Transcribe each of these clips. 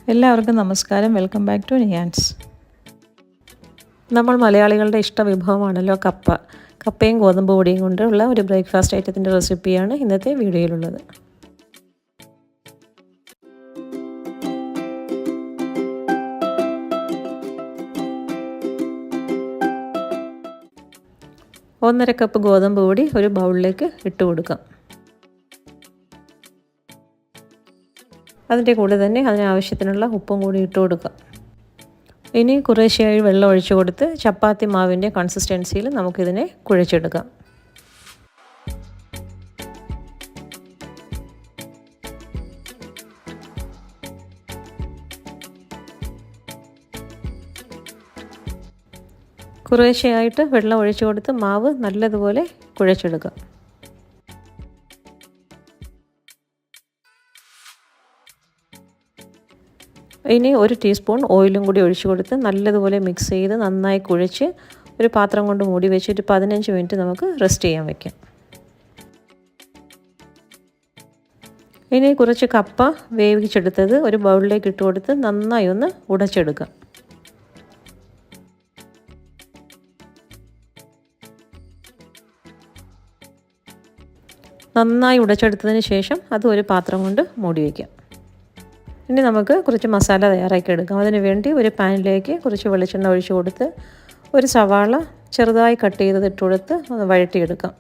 എല്ലാവർക്കും നമസ്കാരം. Welcome back to Niyans. നമ്മൾ മലയാളികളുടെ ഇഷ്ട വിഭവമാണല്ലോ കപ്പ. കപ്പയും ഗോതമ്പ് പൊടിയും കൊണ്ടുള്ള ഒരു ബ്രേക്ക്ഫാസ്റ്റ് ഐറ്റത്തിൻ്റെ റെസിപ്പിയാണ് ഇന്നത്തെ വീഡിയോയിലുള്ളത്. ഒന്നര കപ്പ് ഗോതമ്പ് പൊടി ഒരു ബൗളിലേക്ക് ഇട്ട് കൊടുക്കാം. അതിൻ്റെ കൂടെ തന്നെ അതിനാവശ്യത്തിനുള്ള ഉപ്പും കൂടി ഇട്ട് കൊടുക്കാം. ഇനി കുറേശ്ശെയായി വെള്ളം ഒഴിച്ചു കൊടുത്ത് ചപ്പാത്തി മാവിൻ്റെ കൺസിസ്റ്റൻസിയിൽ നമുക്കിതിനെ കുഴച്ചെടുക്കാം. കുറേശ്ശെയായിട്ട് വെള്ളം ഒഴിച്ചു കൊടുത്ത് മാവ് നല്ലതുപോലെ കുഴച്ചെടുക്കാം. ഇനി ഒരു ടീസ്പൂൺ ഓയിലും കൂടി ഒഴിച്ചു കൊടുത്ത് നല്ലതുപോലെ മിക്സ് ചെയ്ത് നന്നായി കുഴച്ച് ഒരു പാത്രം കൊണ്ട് മൂടി വെച്ചിട്ട് 15 മിനിറ്റ് നമുക്ക് റെസ്റ്റ് ചെയ്യാൻ വയ്ക്കാം. ഇനി കുറച്ച് കപ്പ വേവിച്ചെടുത്തത് ഒരു ബൗളിലേക്ക് ഇട്ട് കൊടുത്ത് നന്നായി ഒന്ന് ഉടച്ചെടുക്കാം. നന്നായി ഉടച്ചെടുത്തതിന് ശേഷം അത് ഒരു പാത്രം കൊണ്ട് മൂടി വയ്ക്കാം. ഇനി നമുക്ക് കുറച്ച് മസാല തയ്യാറാക്കി എടുക്കാം. അതിന് വേണ്ടി ഒരു പാനിലേക്ക് കുറച്ച് വെളിച്ചെണ്ണ ഒഴിച്ച് കൊടുത്ത് ഒരു സവാള ചെറുതായി കട്ട് ചെയ്തത് ഇട്ട് കൊടുത്ത് ഒന്ന് വഴറ്റിയെടുക്കാം.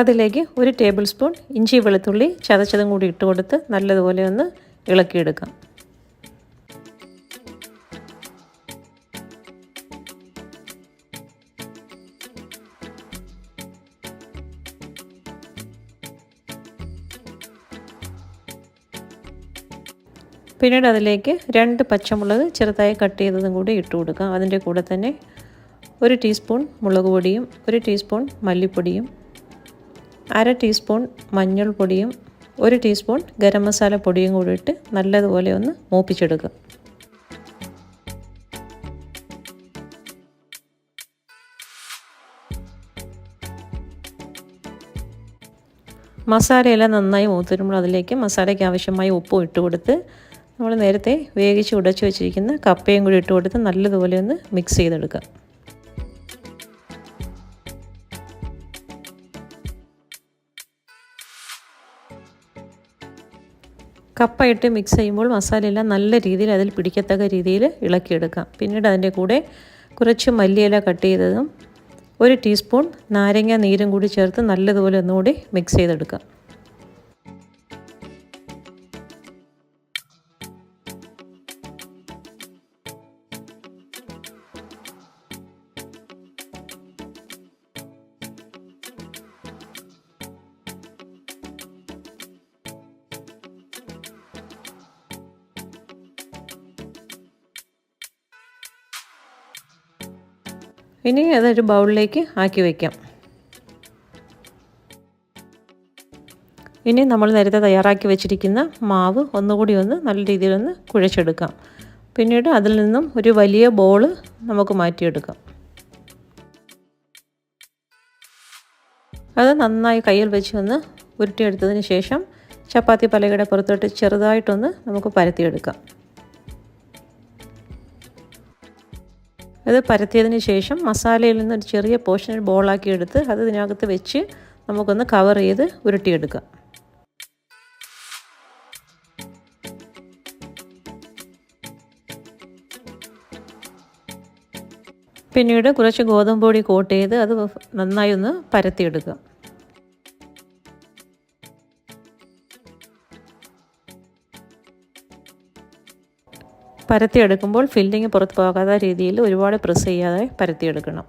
അതിലേക്ക് ഒരു ടേബിൾ സ്പൂൺ ഇഞ്ചി വെളുത്തുള്ളി ചതച്ചതും കൂടി ഇട്ട് കൊടുത്ത് നല്ലതുപോലെ ഒന്ന് ഇളക്കിയെടുക്കാം. പിന്നീട് അതിലേക്ക് 2 പച്ചമുളക് ചെറുതായി കട്ട് ചെയ്തതും കൂടി ഇട്ട് കൊടുക്കാം. അതിൻ്റെ കൂടെ തന്നെ ഒരു ടീസ്പൂൺ മുളക് പൊടിയും ഒരു ടീസ്പൂൺ മല്ലിപ്പൊടിയും 1/2 ടീസ്പൂൺ മഞ്ഞൾപ്പൊടിയും 1 ടീസ്പൂൺ ഗരം മസാല പൊടിയും കൂടി ഇട്ട് നല്ലതുപോലെ ഒന്ന് മൂപ്പിച്ചെടുക്കുക. മസാലയെല്ലാം നന്നായി മൂത്ത് വരുമ്പോൾ അതിലേക്ക് മസാലയ്ക്ക് ആവശ്യമായ ഉപ്പും ഇട്ട് കൊടുത്ത് നമ്മൾ നേരത്തെ വേവിച്ച് ഉടച്ച് വെച്ചിരിക്കുന്ന കപ്പയും കൂടി ഇട്ട് കൊടുത്ത് നല്ലതുപോലെ ഒന്ന് മിക്സ് ചെയ്തെടുക്കുക. കപ്പ ഇട്ട് മിക്സ് ചെയ്യുമ്പോൾ മസാലയെല്ലാം നല്ല രീതിയിൽ അതിൽ പിടിക്കത്തക്ക രീതിയിൽ ഇളക്കിയെടുക്കാം. പിന്നീട് അതിൻ്റെ കൂടെ കുറച്ച് മല്ലിയില കട്ട് ചെയ്തതും 1 ടീസ്പൂൺ നാരങ്ങ നീരും കൂടി ചേർത്ത് നല്ലതുപോലെ ഒന്നുകൂടി മിക്സ് ചെയ്തെടുക്കാം. ഇനി അതൊരു ബൗളിലേക്ക് ആക്കി വയ്ക്കാം. ഇനി നമ്മൾ നേരത്തെ തയ്യാറാക്കി വെച്ചിരിക്കുന്ന മാവ് ഒന്നുകൂടി ഒന്ന് നല്ല രീതിയിലൊന്ന് കുഴച്ചെടുക്കാം. പിന്നീട് അതിൽ നിന്നും ഒരു വലിയ ബോൾ നമുക്ക് മാറ്റിയെടുക്കാം. അത് നന്നായി കയ്യിൽ വെച്ച് ഒന്ന് ഉരുട്ടിയെടുത്തതിന് ശേഷം ചപ്പാത്തി പലകയുടെ പുറത്തോട്ട് ചെറുതായിട്ടൊന്ന് നമുക്ക് പരത്തിയെടുക്കാം. അത് പരത്തിയതിന് ശേഷം മസാലയിൽ നിന്ന് ഒരു ചെറിയ പോർഷൻ ബോളാക്കി എടുത്ത് അത് ഇതിനകത്ത് വെച്ച് നമുക്കൊന്ന് കവർ ചെയ്ത് ഉരുട്ടിയെടുക്കാം. പിന്നീട് കുറച്ച് ഗോതമ്പ് പൊടി കോട്ട് ചെയ്ത് അത് നന്നായി ഒന്ന് പരത്തിയെടുക്കുക. പരത്തിയെടുക്കുമ്പോൾ ഫില്ലിങ് പുറത്ത് പോകാത്ത രീതിയിൽ ഒരുപാട് പ്രസ് ചെയ്യാതെ പരത്തിയെടുക്കണം.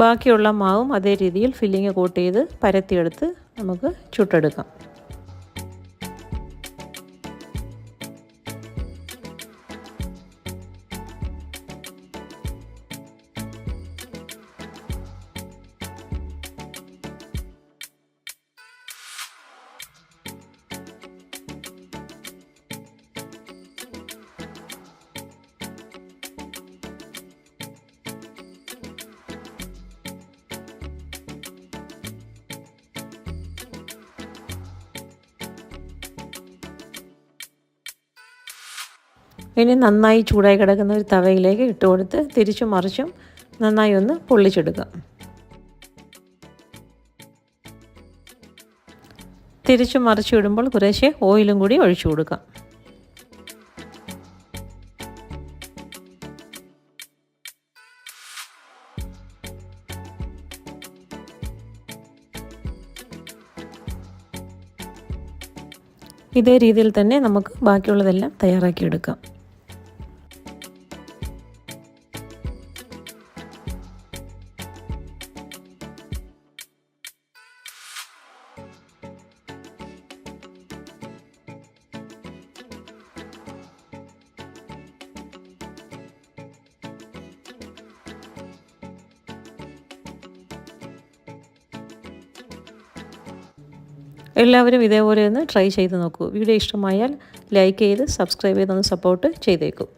ബാക്കിയുള്ള മാവും അതേ രീതിയിൽ ഫില്ലിങ് കോട്ട് ചെയ്ത് പരത്തിയെടുത്ത് നമുക്ക് ചുട്ടെടുക്കാം. ഇനി നന്നായി ചൂടായി കിടക്കുന്ന ഒരു തവയിലേക്ക് ഇട്ട് കൊടുത്ത് തിരിച്ചും മറിച്ചും നന്നായി ഒന്ന് പൊള്ളിച്ചെടുക്കാം. തിരിച്ചും മറിച്ചു ഇടുമ്പോൾ കുറേശ്ശെ ഓയിലും കൂടി ഒഴിച്ചു കൊടുക്കാം. ഇതേ രീതിയിൽ തന്നെ നമുക്ക് ബാക്കിയുള്ളതെല്ലാം തയ്യാറാക്കിയെടുക്കാം. എല്ലാവരും ഇതേപോലെ ഒന്ന് ട്രൈ ചെയ്ത് നോക്കൂ. വീഡിയോ ഇഷ്ടമായാൽ ലൈക്ക് ചെയ്ത് സബ്സ്ക്രൈബ് ചെയ്തൊന്ന് സപ്പോർട്ട് ചെയ്തേക്കും.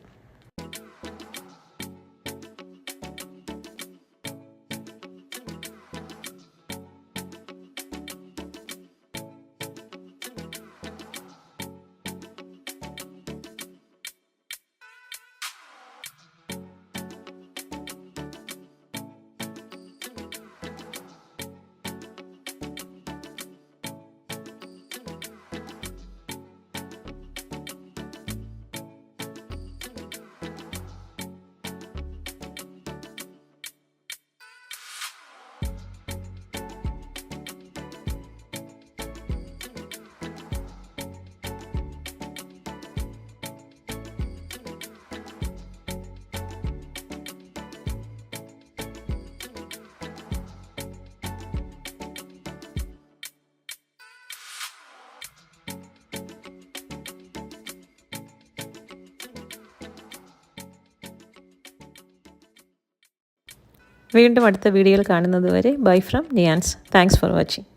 വീണ്ടും അടുത്ത വീഡിയോയിൽ കാണുന്നത് വരെ bye from Niyans. Thanks for watching.